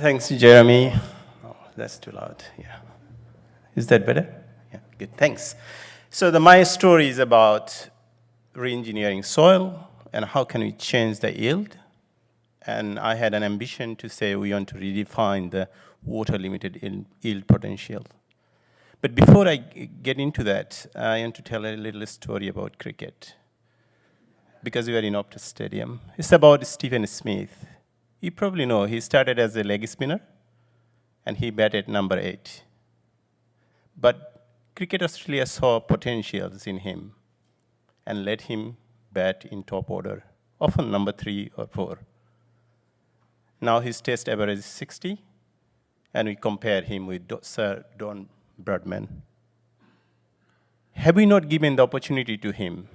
Thanks, Jeremy. Oh, that's too loud. Yeah. Is that better? Yeah, good. Thanks. So my story is about reengineering soil and how can we change the yield. And I had an ambition to say we want to redefine the water-limited yield potential. But before I get into that, I want to tell a little story about cricket. Because we are in Optus Stadium. It's about Stephen Smith. You probably know he started as a leg spinner, and he batted number 8. But Cricket Australia saw potentials in him and let him bat in top order, often number 3 or 4. Now his test average is 60, and we compare him with Sir Don Bradman. Had we not given the opportunity to him,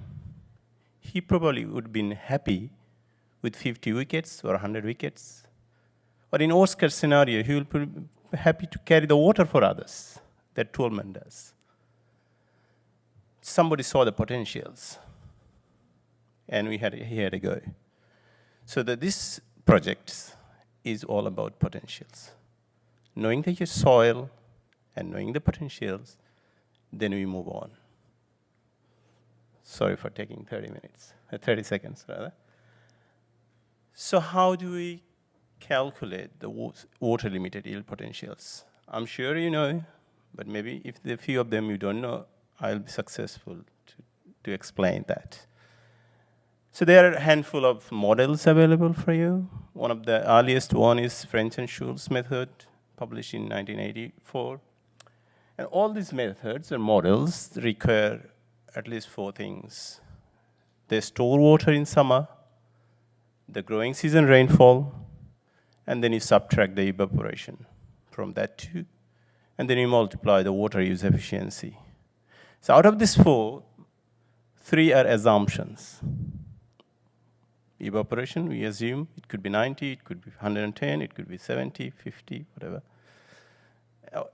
he probably would have been happy with 50 wickets or 100 wickets. Or in Oscar's scenario, he will be happy to carry the water for others, that Tolman does. Somebody saw the potentials, and he had a go. So this project is all about potentials. Knowing the soil and knowing the potentials, then we move on. Sorry for taking 30 seconds rather. So how do we calculate the water limited yield potentials? I'm sure you know, but maybe if the few of them you don't know, I'll be successful to explain that. So there are a handful of models available for you. One of the earliest one is French and Schulz method, published in 1984. And all these methods or models require at least 4 things. They store water in summer, the growing season rainfall, and then you subtract the evaporation from that too, and then you multiply the water use efficiency. So out of these 4, 3 are assumptions. Evaporation, we assume it could be 90, it could be 110, it could be 70, 50, whatever.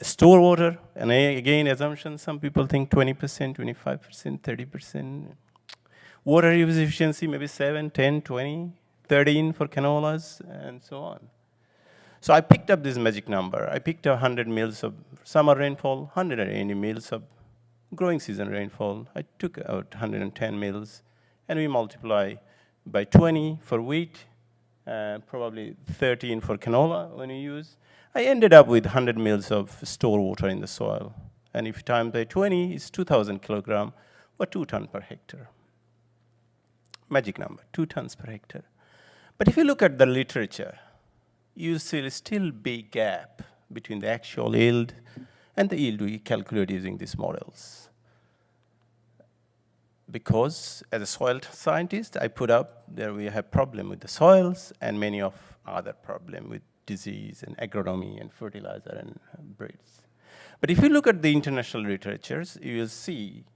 Store water, and again, assumptions, some people think 20%, 25%, 30%. Water use efficiency, maybe 7, 10, 20, 13 for canolas, and so on. So I picked up this magic number. I picked 100 mils of summer rainfall, 180 mils of growing season rainfall. I took out 110 mils, and we multiply by 20 for wheat, probably 13 for canola when you use. I ended up with 100 mils of stored water in the soil. And if you times by 20, it's 2,000 kilogram or 2 tons per hectare. Magic number, 2 tons per hectare. But if you look at the literature, you see still big gap between the actual yield and the yield we calculate using these models. Because as a soil scientist, I put up there we have problem with the soils and many of other problem with disease and agronomy and fertilizer and breeds. But if you look at the international literatures, you will see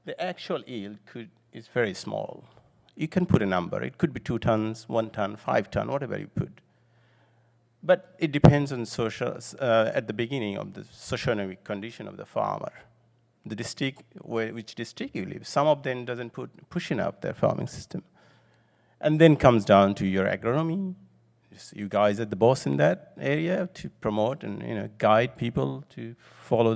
the actual yield is very small. You can put a number. It could be 2 tons, 1 ton, 5 ton, whatever you put. But it depends on at the beginning of the socioeconomic condition of the farmer. The district, which district you live. Some of them doesn't push enough their farming system. And then comes down to your agronomy. You guys are the boss in that area to promote and guide people to follow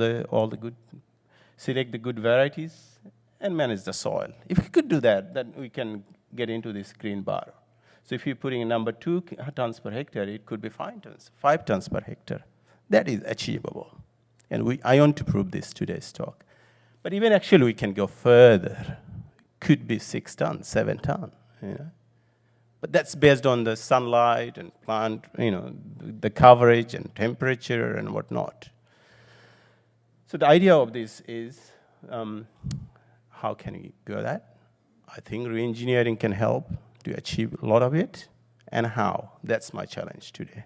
select the good varieties and manage the soil. If we could do that, then we can get into this green bar. So if you're putting a number 2 tons per hectare, it could be 5 tons per hectare. That is achievable. And I want to prove this today's talk. But even actually we can go further. Could be 6 tons, 7 tons. But that's based on the sunlight and plant, the coverage and temperature and whatnot. So the idea of this is, how can we do that? I think reengineering can help to achieve a lot of it. And how? That's my challenge today.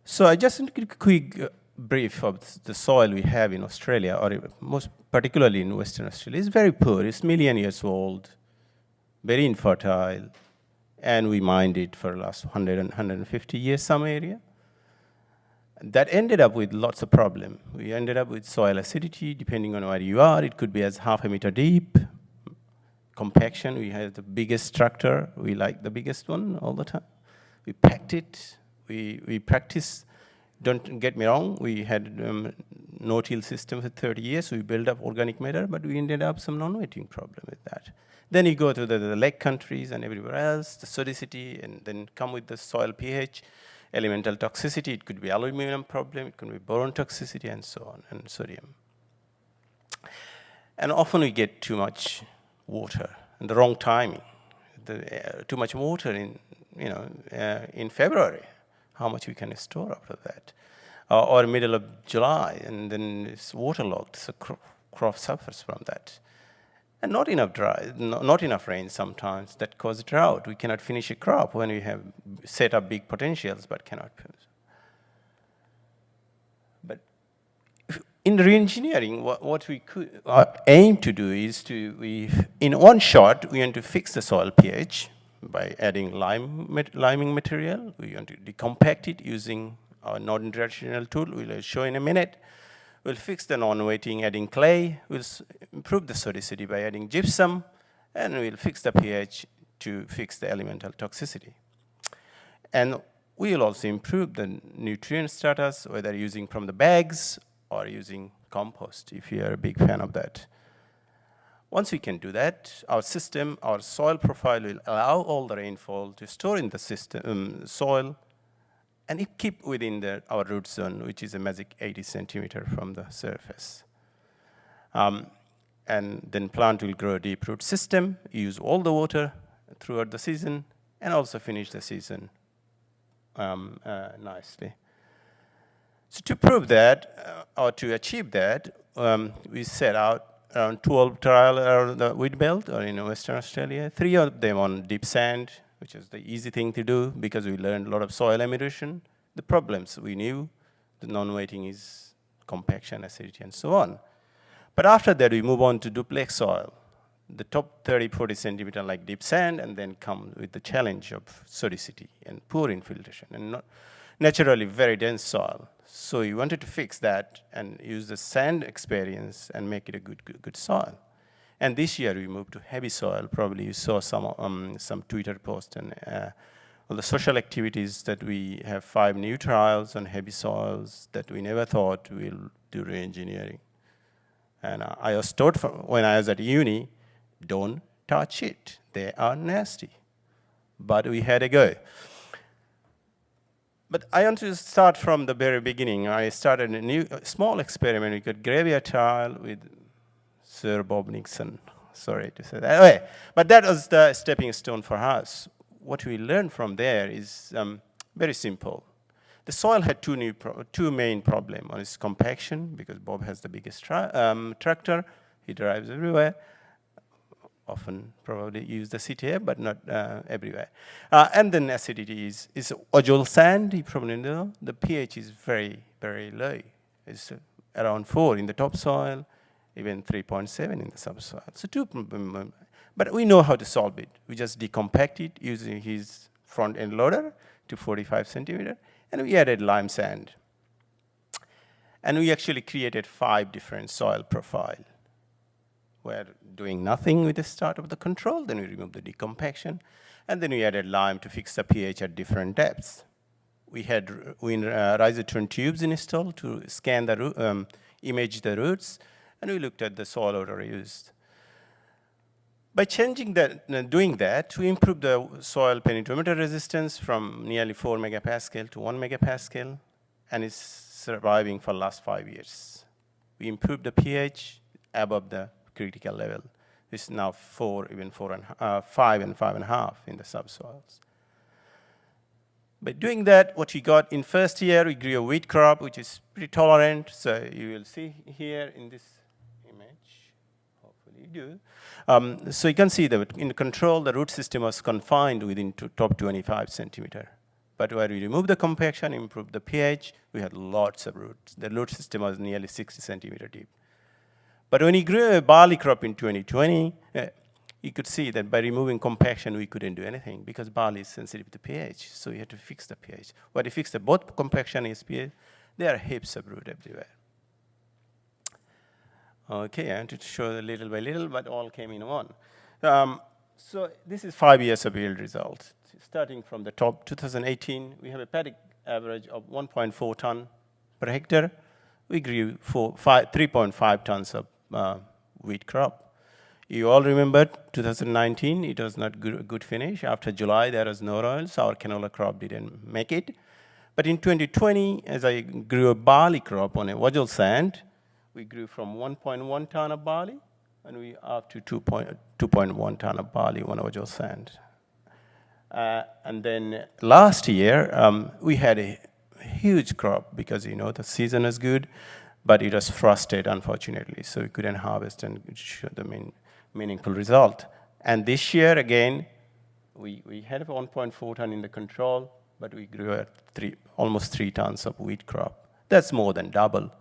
So I just want a quick brief of the soil we have in Australia, or most particularly in Western Australia. It's very poor. It's million years old, very infertile, and we mined it for the last 100 and 150 years, some area. That ended up with lots of problems. We ended up with soil acidity, depending on where you are. It could be as half a meter deep. Compaction, we have the biggest structure. We like the biggest one all the time. We packed it. We practiced. Don't get me wrong, we had no-till system for 30 years, so we built up organic matter, but we ended up some non-wetting problem with that. Then you go to the lake countries and everywhere else, the sodicity, and then come with the soil pH, elemental toxicity. It could be aluminum problem, it could be boron toxicity, and so on, and sodium. And often we get too much water and the wrong timing. Too much water in February. How much we can store after that. Or middle of July, and then it's waterlogged, so crop suffers from that. And not enough rain sometimes, that causes drought. We cannot finish a crop when we have set up big potentials, but cannot finish. But in reengineering, what we could aim to do is in one shot, we want to fix the soil pH by adding liming material. We want to decompact it using our non-traditional tool. We'll show in a minute. We'll fix the non-wetting, adding clay. We'll improve the sodicity by adding gypsum. And we'll fix the pH to fix the elemental toxicity. And we'll also improve the nutrient status, whether using from the bags or using compost, if you are a big fan of that. Once we can do that, our system, our soil profile will allow all the rainfall to store in the system, soil, and it keep within our root zone, which is a magic 80 centimeter from the surface. And then plant will grow a deep root system, use all the water throughout the season, and also finish the season nicely. So to prove that, or to achieve that, we set out around 12 trials around the wheat belt or in Western Australia. 3 of them on deep sand, which is the easy thing to do because we learned a lot of soil erosion. The problems we knew, the non-wetting is compaction, acidity, and so on. But after that, we move on to duplex soil. The top 30, 40 centimeter like deep sand, and then come with the challenge of sodicity and poor infiltration, and not naturally very dense soil. So we wanted to fix that and use the sand experience and make it a good soil. And this year we moved to heavy soil. Probably you saw some Twitter posts and all the social activities that we have 5 new trials on heavy soils that we never thought we'll do reengineering. And I was taught when I was at uni, don't touch it. They are nasty. But we had a go. But I want to start from the very beginning. I started a small experiment. We got graveyard tile with Sir Bob Nixon. Sorry to say that. Anyway, but that was the stepping stone for us. What we learned from there is very simple. The soil had two main problems. One is compaction, because Bob has the biggest tractor. He drives everywhere. Often probably use the CTA, but not everywhere. And then acidity is ojol sand. You probably know the pH is very, very low. It's around 4 in the topsoil, even 3.7 in the subsoil. So but we know how to solve it. We just decompact it using his front end loader to 45 centimeter, and we added lime sand. And we actually created 5 different soil profiles. We're doing nothing with the start of the control, then we remove the decompaction, and then we added lime to fix the pH at different depths. We had rhizotron tubes installed to scan the image the roots, and we looked at the soil odor used. By changing that, doing that, we improved the soil penetrometer resistance from nearly 4 megapascal to 1 megapascal, and it's surviving for the last 5 years. We improved the pH above the critical level. It's now 4, even 5 and 5.5 in the subsoils. By doing that, what we got in first year, we grew a wheat crop, which is pretty tolerant. So you will see here in this image, hopefully you do. So you can see that in control, the root system was confined within top 25 centimeter. But where we removed the compaction, improved the pH, we had lots of roots. The root system was nearly 60 centimeter deep. But when he grew a barley crop in 2020, you could see that by removing compaction, we couldn't do anything because barley is sensitive to pH. So we had to fix the pH. When you fix both compaction and pH, there are heaps of root everywhere. Okay, I wanted to show little by little, but all came in one. So this is 5 years of yield result. starting from the top, 2018, we have a paddock average of 1.4 ton per hectare. We grew 3.5 tons of wheat crop. You all remember 2019, it was not good finish. After July, there was no oils. Our canola crop didn't make it. But in 2020, as I grew a barley crop on a vogel sand, we grew from 1.1 ton of barley, and we up to 2.1 ton of barley on a vogel sand. And then last year, we had a huge crop because, you know, the season is good, but it was frosted, unfortunately, so we couldn't harvest and show the meaningful result. And this year, again, we had 1.4 ton in the control, but we grew at almost 3 tons of wheat crop. That's more than double.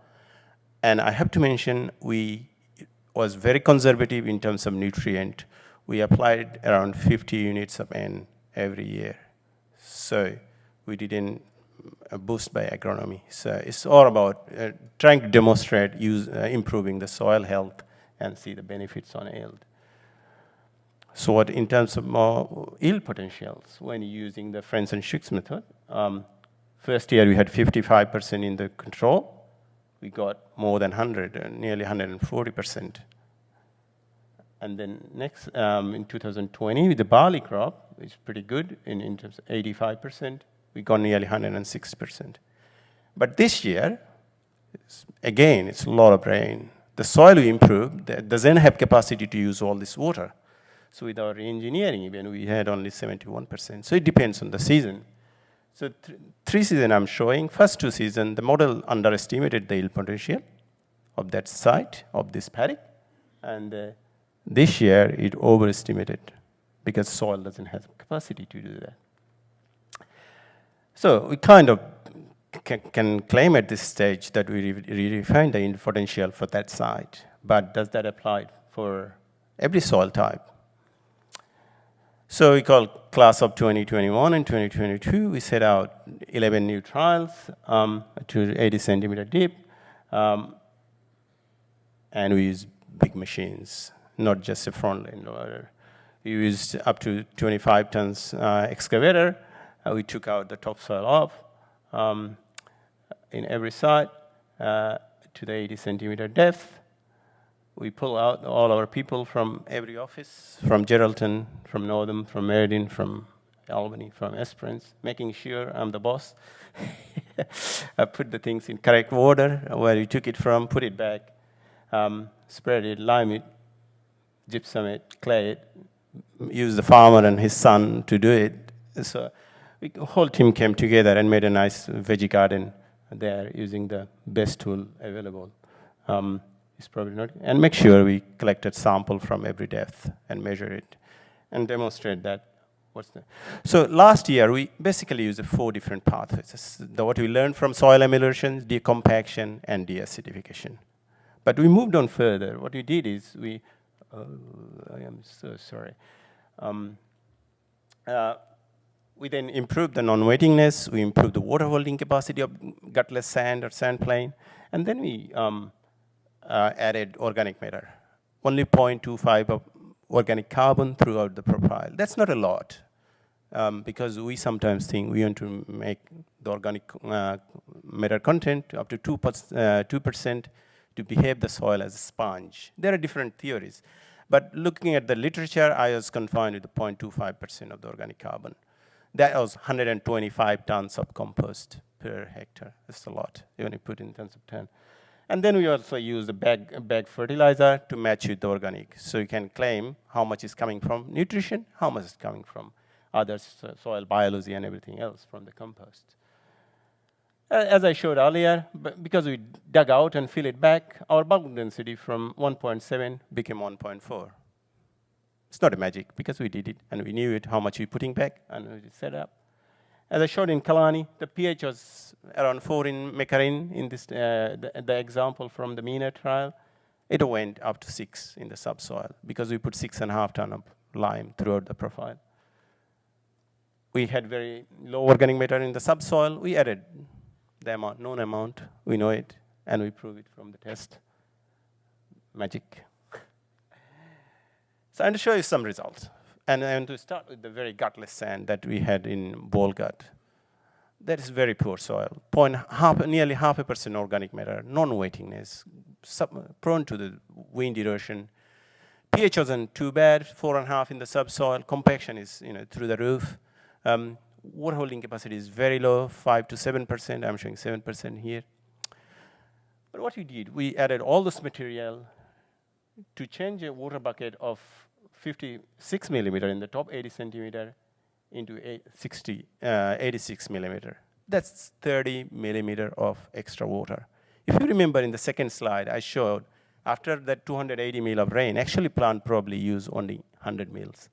And I have to mention, we was very conservative in terms of nutrient. We applied around 50 units of N every year. So we didn't boost by agronomy. So it's all about trying to demonstrate improving the soil health and see the benefits on yield. So what in terms of more yield potentials when using the Friends and Schutz method, first year we had 55% in the control. We got more than 100, nearly 140%. And then next, in 2020, with the barley crop, which is pretty good in terms of 85%, we got nearly 106%. But this year, again, it's a lot of rain. The soil we improved doesn't have capacity to use all this water. So with our reengineering, even we had only 71%. So it depends on the season. So 3 seasons I'm showing. First 2 seasons, the model underestimated the yield potential of that site, of this paddock. And this year, it overestimated because soil doesn't have capacity to do that. So we kind of can claim at this stage that we redefine the yield potential for that site. But does that apply for every soil type? So we call class of 2021 and 2022. We set out 11 new trials to 80 centimeter deep. And we use big machines, not just a front end loader. We used up to 25 tons excavator. We took out the topsoil off in every site to the 80 centimeter depth. We pull out all our people from every office, from Geraldton, from Northern, from Meriden, from Albany, from Esperance, making sure I'm the boss. I put the things in correct order, where we took it from, put it back, spread it, lime it, gypsum it, clay it, use the farmer and his son to do it. So the whole team came together and made a nice veggie garden there using the best tool available. It's probably not, and make sure we collected sample from every depth and measure it and demonstrate that. So last year, we basically used 4 different pathways. What we learned from soil emulsion, decompaction, and deacidification. But we moved on further. What we did is I am so sorry. We then improved the non-wettingness. We improved the water holding capacity of gutless sand or sand plane. And then we added organic matter. Only 0.25 of organic carbon throughout the profile. That's not a lot, because we sometimes think we want to make the organic matter content up to 2% to behave the soil as a sponge. There are different theories. But looking at the literature, I was confined with the 0.25% of the organic carbon. That was 125 tons of compost per hectare. That's a lot, even if you put in terms of 10. And then we also use the bag fertilizer to match with the organic. So you can claim how much is coming from nutrition, how much is coming from other soil biology and everything else from the compost. As I showed earlier, because we dug out and fill it back, our bulk density from 1.7 became 1.4. It's not a magic, because we did it, and we knew it, how much we're putting back, and we set up. As I showed in Kalani, the pH was around 4 in Mekarin in this, the example from the MENA trial. It went up to 6 in the subsoil, because we put 6.5 tons of lime throughout the profile. We had very low organic matter in the subsoil. We added the amount, known amount, we know it, and we prove it from the test. Magic. So I'm going to show you some results. And I want to start with the very gutless sand that we had in Bolgat. That is very poor soil. Nearly 0.5% organic matter, non-weightiness, prone to the wind erosion. pH wasn't too bad, 4.5 in the subsoil. Compaction is through the roof. Water holding capacity is very low, 5 to 7%. I'm showing 7% here. But what we did, we added all this material to change a water bucket of 56 millimeter in the top 80 centimeter into 86 millimeter. That's 30 millimeter of extra water. If you remember in the second slide, I showed after that 280 mil of rain, actually plant probably use only 100 mils.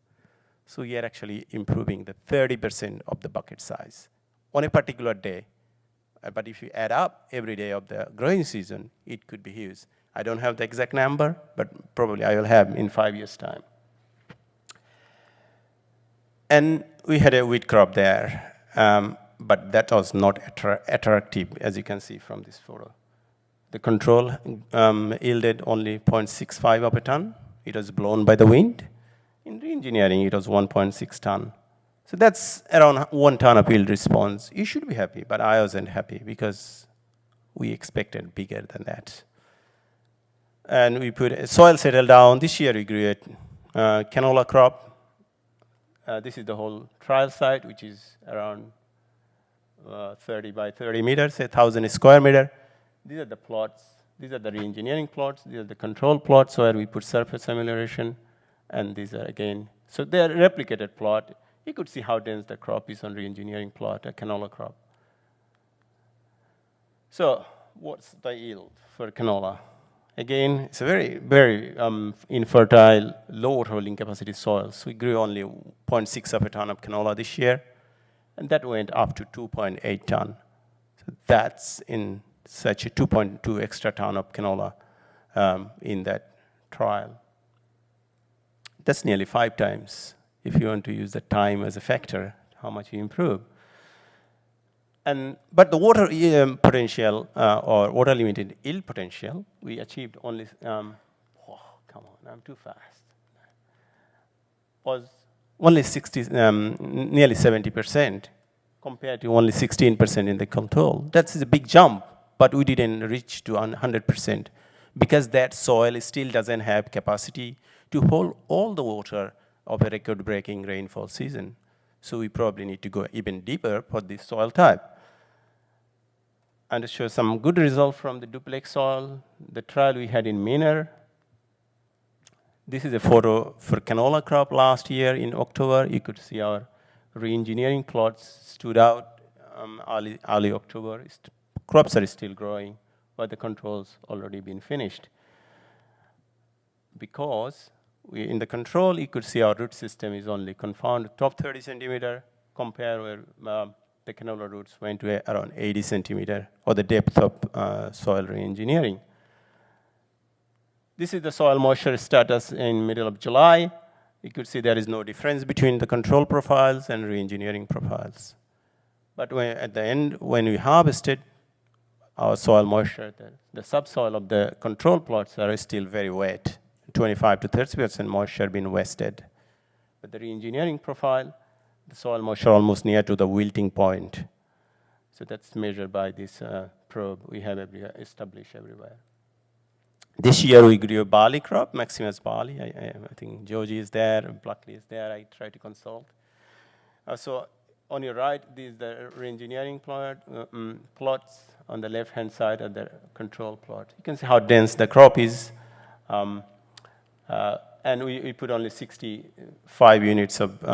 So we are actually improving the 30% of the bucket size on a particular day. But if you add up every day of the growing season, it could be huge. I don't have the exact number, but probably I will have in 5 years' time. And we had a wheat crop there, but that was not attractive, as you can see from this photo. The control yielded only 0.65 of a ton. It was blown by the wind. In reengineering, it was 1.6 ton. So that's around 1 ton of yield response. You should be happy, but I wasn't happy because we expected bigger than that. And we put soil settled down. This year we grew a canola crop. This is the whole trial site, which is around 30 by 30 meters, 1,000 square meter. These are the plots. These are the reengineering plots. These are the control plots where we put surface amelioration. And these are again, so they are replicated plot. You could see how dense the crop is on reengineering plot, a canola crop. So what's the yield for canola? Again, it's a very, very infertile, low water holding capacity soil. So we grew only 0.6 of a ton of canola this year, and that went up to 2.8 ton. So that's in such a 2.2 extra ton of canola in that trial. That's nearly 5 times. If you want to use the time as a factor, how much you improve. But the water potential or water limited yield potential, we achieved only, come on, I'm too fast. Was only nearly 70% compared to only 16% in the control. That's a big jump, but we didn't reach to 100% because that soil still doesn't have capacity to hold all the water of a record-breaking rainfall season. So we probably need to go even deeper for this soil type. And to show some good result from the duplex soil, the trial we had in Miner. This is a photo for canola crop last year in October. You could see our reengineering plots stood out early October. Crops are still growing, but the control's already been finished. Because in the control, you could see our root system is only confined to top 30 centimeter, compare where the canola roots went to around 80 centimeter, or the depth of soil reengineering. This is the soil moisture status in middle of July. You could see there is no difference between the control profiles and reengineering profiles. But at the end, when we harvested, our soil moisture, the subsoil of the control plots are still very wet. 25 to 30% moisture being wasted. But the reengineering profile, the soil moisture almost near to the wilting point. So that's measured by this probe we have established everywhere. This year we grew a barley crop, Maximus barley. I think Georgie is there, Pluckley is there. I try to consult. So on your right, these are the reengineering plots. On the left-hand side are the control plot. You can see how dense the crop is. And we put only 65 units of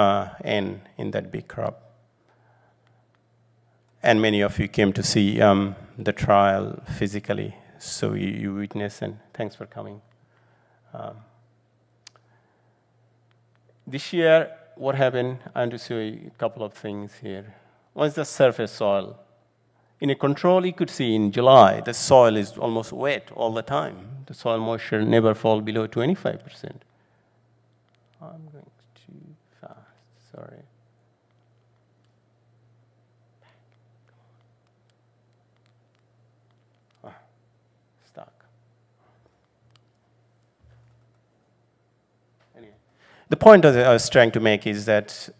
N in that big crop. And many of you came to see the trial physically, so you witnessed, and thanks for coming. This year, what happened? I want to show you a couple of things here. One is the surface soil. In a control, you could see in July, the soil is almost wet all the time. The soil moisture never fall below 25%. I'm going too fast, sorry. Stuck. Anyway, The point I was trying to make is that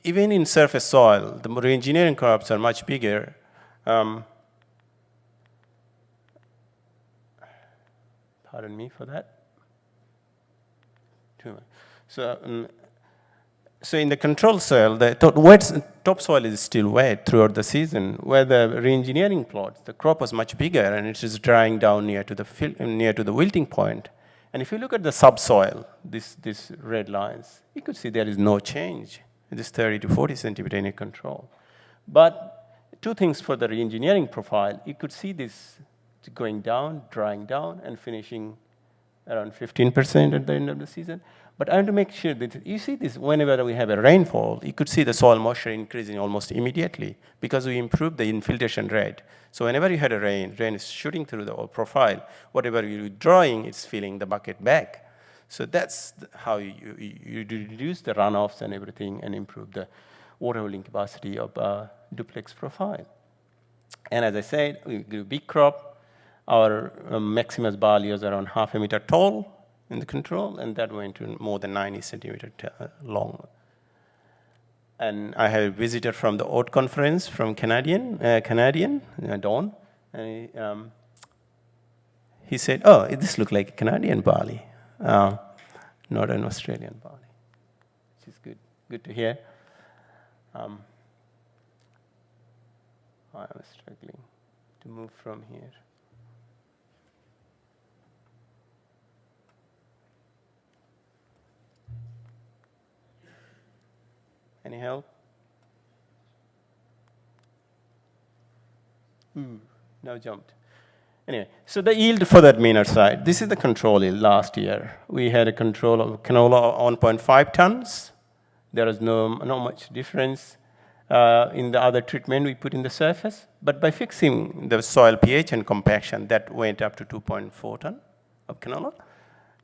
even in surface soil, the reengineering crops are much bigger. Pardon me for that. So, so in the control soil, the topsoil is still wet throughout the season. Where the reengineering plots, the crop was much bigger and it is drying down near to the wilting point. And if you look at the subsoil, these red lines, you could see there is no change. It is 30 to 40 centimeter in a control. But two things for the reengineering profile, you could see this going down, drying down, and finishing around 15% at the end of the season. But I want to make sure that you see this whenever we have a rainfall, you could see the soil moisture increasing almost immediately because we improved the infiltration rate. So whenever you had a rain is shooting through the whole profile. Whatever you're drawing, it's filling the bucket back. So that's how you reduce the runoffs and everything and improve the water holding capacity of duplex profile. And as I said, we grew big crop. Our Maximus barley was around half a meter tall in the control, and that went to more than 90 centimeter long. And I had a visitor from the oat conference from Canadian, Don, and he said, "Oh, this looks like a Canadian barley, not an Australian barley," which is good to hear. I'm struggling to move from here. Any help? Now jumped. Anyway, so the yield for that meaner side, this is the control yield last year. We had a control of canola 1.5 tons. There was no much difference in the other treatment we put in the surface. But by fixing the soil pH and compaction, that went up to 2.4 ton of canola.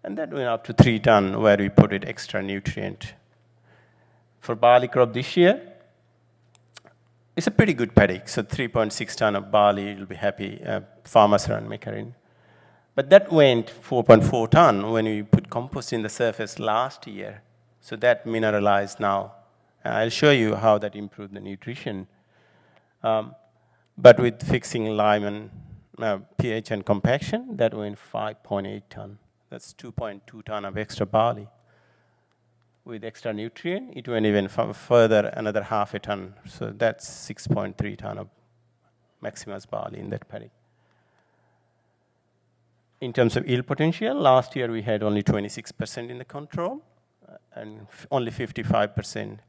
And that went up to 3 ton where we put it extra nutrient. For barley crop this year, it's a pretty good paddock. So 3.6 ton of barley, you'll be happy, farmers around Mekarin. But that went 4.4 ton when we put compost in the surface last year. So that mineralized now. I'll show you how that improved the nutrition. But with fixing lime and pH and compaction, that went 5.8 ton. That's 2.2 ton of extra barley. With extra nutrient, it went even further, another half a ton. So that's 6.3 ton of Maximus barley in that paddock. In terms of yield potential, last year we had only 26% in the control and only 55%.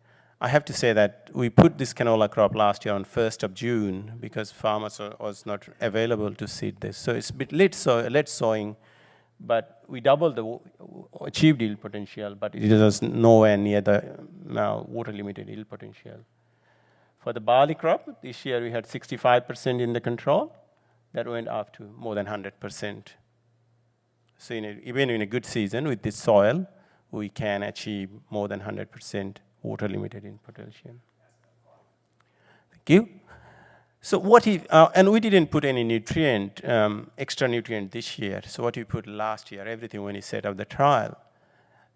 I have to say that we put this canola crop last year on 1st of June because farmers was not available to seed this. So it's a bit late sowing. But we doubled the achieved yield potential, but it was nowhere near the water limited yield potential. For the barley crop, this year we had 65% in the control. That went up to more than 100%. So even in a good season with this soil, we can achieve more than 100% water limited yield potential. Thank you. So what if, and we didn't put any nutrient, extra nutrient this year. So what we put last year, everything when we set up the trial.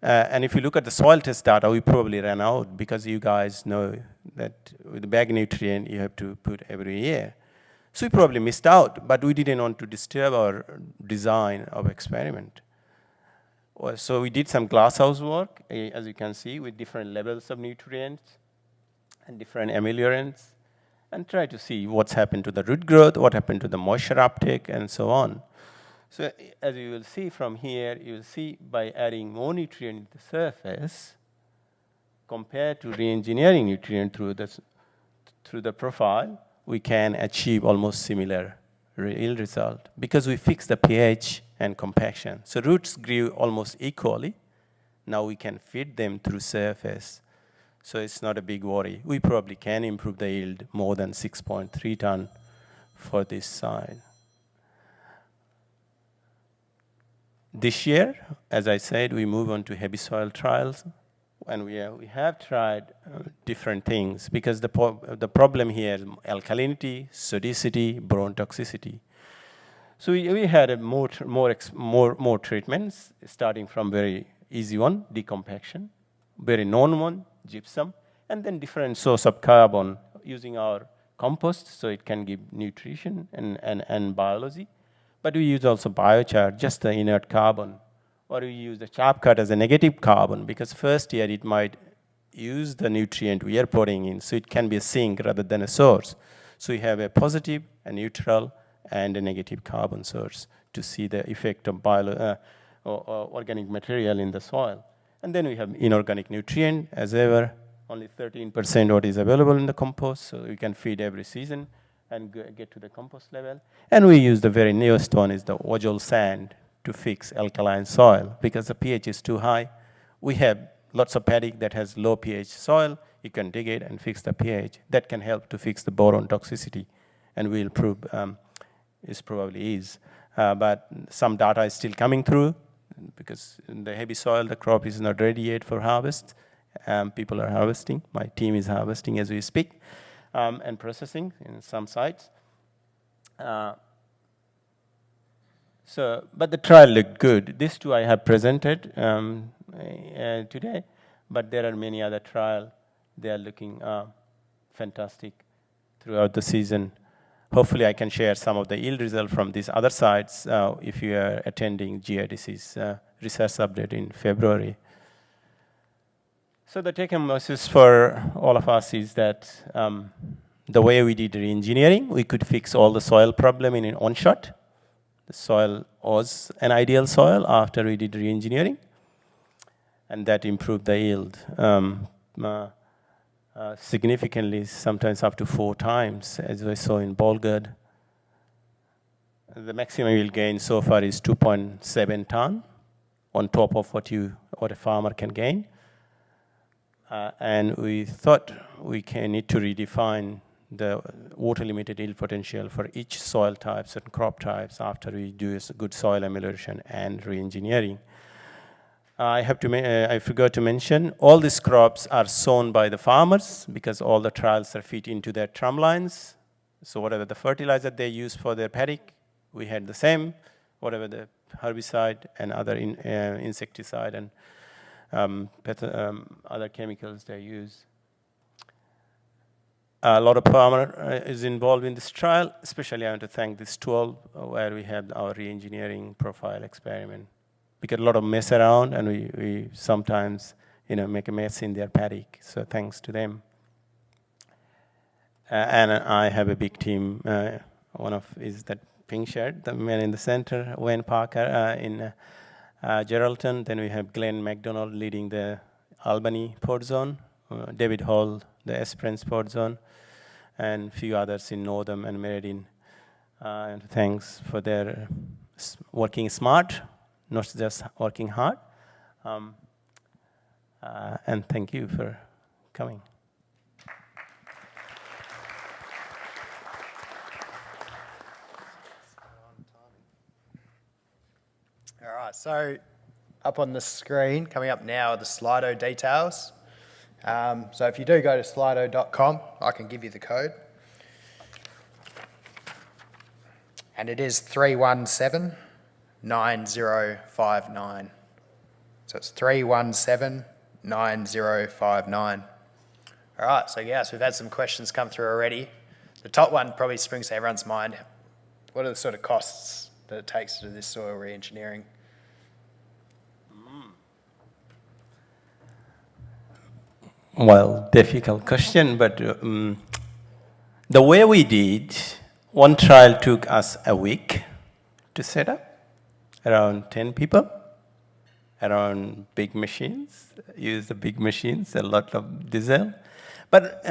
And if you look at the soil test data, we probably ran out because you guys know that with the bag nutrient, you have to put every year. So we probably missed out, but we didn't want to disturb our design of experiment. So we did some glasshouse work, as you can see, with different levels of nutrients and different ameliorants, and try to see what's happened to the root growth, what happened to the moisture uptake, and so on. So as you will see from here, you will see by adding more nutrient to the surface, compared to reengineering nutrient through the profile, we can achieve almost similar yield result because we fixed the pH and compaction. So roots grew almost equally. Now we can feed them through surface. So it's not a big worry. We probably can improve the yield more than 6.3 ton for this side. This year, as I said, we move on to heavy soil trials. And we have tried different things because the problem here is alkalinity, sodicity, boron toxicity. So we had more treatments starting from very easy one, decompaction. Very known one, gypsum. And then different source of carbon using our compost, so it can give nutrition and biology. But we use also biochar, just the inert carbon. Or we use the chaff cut as a negative carbon, because first year it might use the nutrient we are putting in, so it can be a sink rather than a source. So we have a positive, a neutral, and a negative carbon source to see the effect of organic material in the soil. And then we have inorganic nutrient, as ever, only 13% what is available in the compost, so we can feed every season and get to the compost level. And we use the very newest one, is the ozol sand, to fix alkaline soil, because the pH is too high. We have lots of paddock that has low pH soil. You can dig it and fix the pH. That can help to fix the boron toxicity, and we'll prove it probably is. But some data is still coming through, because in the heavy soil, the crop is not ready yet for harvest. People are harvesting. My team is harvesting as we speak, and processing in some sites. But the trial looked good. These two I have presented today, but there are many other trials. They are looking fantastic throughout the season. Hopefully I can share some of the yield results from these other sites if you are attending GIDC's research update in February. So the take-home message for all of us is that the way we did reengineering, we could fix all the soil problem in one shot. The soil was an ideal soil after we did reengineering, and that improved the yield significantly, sometimes up to 4 times, as we saw in Bolgard. The maximum yield gain so far is 2.7 ton on top of what a farmer can gain. And we thought we need to redefine the water-limited yield potential for each soil types and crop types after we do a good soil amelioration and re-engineering. I forgot to mention, all these crops are sown by the farmers, because all the trials are fit into their tram lines. So whatever the fertilizer they use for their paddock, we had the same. Whatever the herbicide and other insecticide and other chemicals they use. A lot of farmer is involved in this trial. Especially I want to thank this tool where we have our re-engineering profile experiment. We get a lot of mess around, and we sometimes make a mess in their paddock. So thanks to them. And I have a big team. One of is that pink shirt, the man in the center, Wayne Parker in Geraldton. Then we have Glenn McDonald leading the Albany port zone, David Hall, the Esperance port zone, and a few others in Northam and Merredin. And thanks for their working smart, not just working hard. And thank you for coming. All right, so up on the screen, coming up now are the Slido details. So if you do go to slido.com, I can give you the code. And it is 317-9059. So it's 317-9059. All right, so yes, we've had some questions come through already. The top one probably springs to everyone's mind. What are the sort of costs that it takes to do this soil re-engineering? Well, difficult question, but the way we did, one trial took us a week to set up, around 10 people, around big machines, use the big machines, a lot of diesel. But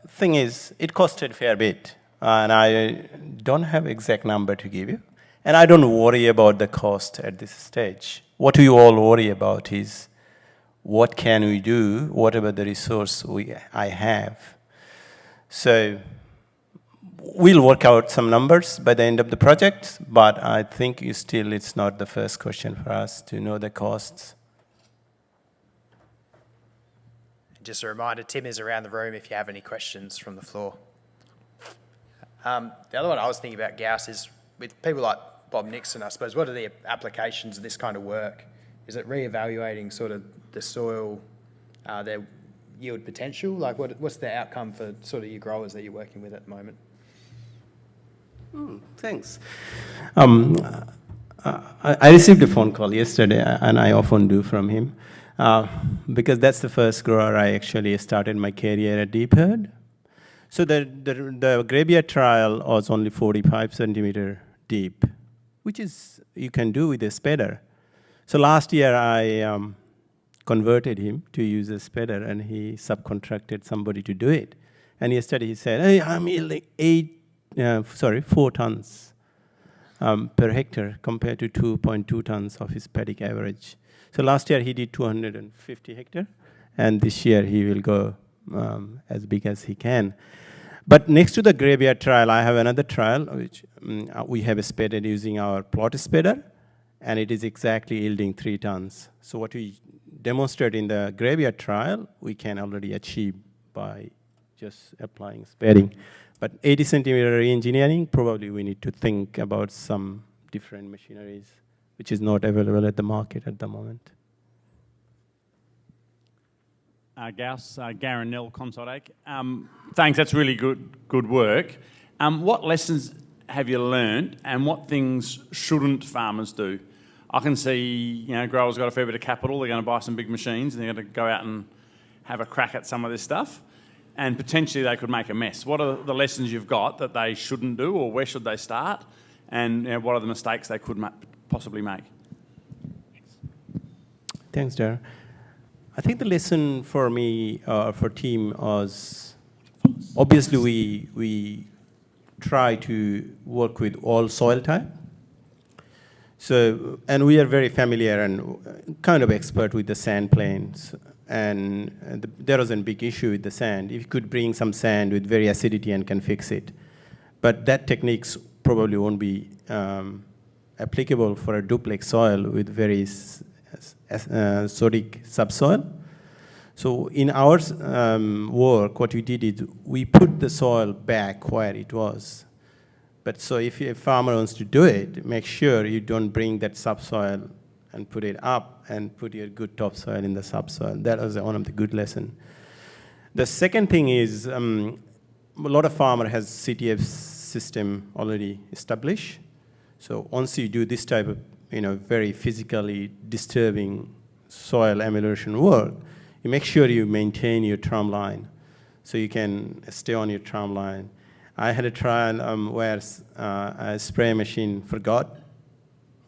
thing is, it costed a fair bit, and I don't have exact number to give you, and I don't worry about the cost at this stage. What we all worry about is, what can we do, whatever the resource I have. So we'll work out some numbers by the end of the project, but I think it's not the first question for us to know the costs. Just a reminder, Tim is around the room if you have any questions from the floor. The other one I was thinking about, Gaus, is with people like Bob Nixon, I suppose, what are the applications of this kind of work Is it reevaluating sort of the soil, their yield potential? Like what's the outcome for sort of your growers that you're working with at the moment? Thanks. I received a phone call yesterday, and I often do from him, because that's the first grower I actually started my career at DPIRD. So the graveyard trial was only 45 centimeter deep, which is you can do with a spadder. So last year I converted him to use a spadder, and he subcontracted somebody to do it. And yesterday he said, "Hey, I'm yielding 4 tons per hectare compared to 2.2 tons of his paddock average." So last year he did 250 hectare, and this year he will go as big as he can. But next to the graveyard trial, I have another trial, which we have a spadder using our plot spadder, and it is exactly yielding 3 tons. So what we demonstrate in the graveyard trial, we can already achieve by just applying spadding. But 80 centimeter reengineering, probably we need to think about some different machineries, which is not available at the market at the moment. Gaus, Garen Nell, Consultake. Thanks, that's really good work. What lessons have you learned, and what things shouldn't farmers do? I can see, growers got a fair bit of capital, they're going to buy some big machines, and they're going to go out and have a crack at some of this stuff, and potentially they could make a mess. What are the lessons you've got that they shouldn't do, or where should they start, and what are the mistakes they could possibly make? Thanks, Darren. I think the lesson for me, for team, was obviously we try to work with all soil type. So, and we are very familiar and kind of expert with the sand plains. And there was a big issue with the sand. If you could bring some sand with very acidity and can fix it. But that techniques probably won't be applicable for a duplex soil with very sodic subsoil. So in our work, what we did is we put the soil back where it was. But so if a farmer wants to do it, make sure you don't bring that subsoil and put it up and put your good topsoil in the subsoil. That was one of the good lessons. The second thing is a lot of farmer has CTF system already established. So once you do this type of very physically disturbing soil amelioration work, you make sure you maintain your tram line so you can stay on your tram line. I had a trial where a spray machine forgot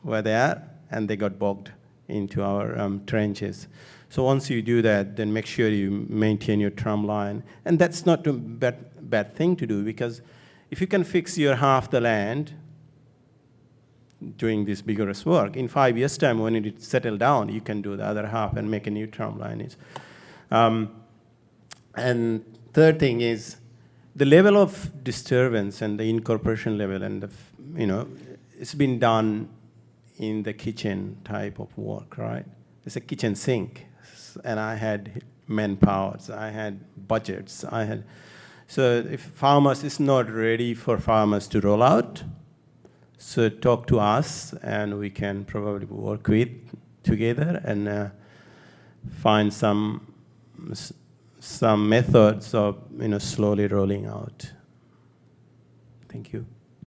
where they are, and they got bogged into our trenches. So once you do that, then make sure you maintain your tram line. And that's not a bad thing to do, because if you can fix your half the land doing this vigorous work, in 5 years' time, when it settle down, you can do the other half and make a new tram line. And third thing is the level of disturbance and the incorporation level, and it's been done in the kitchen type of work, right? It's a kitchen sink, and I had manpower, I had budgets, so if farmers, it's not ready for farmers to roll out, so talk to us, and we can probably work together and find some methods of slowly rolling out. Thank you.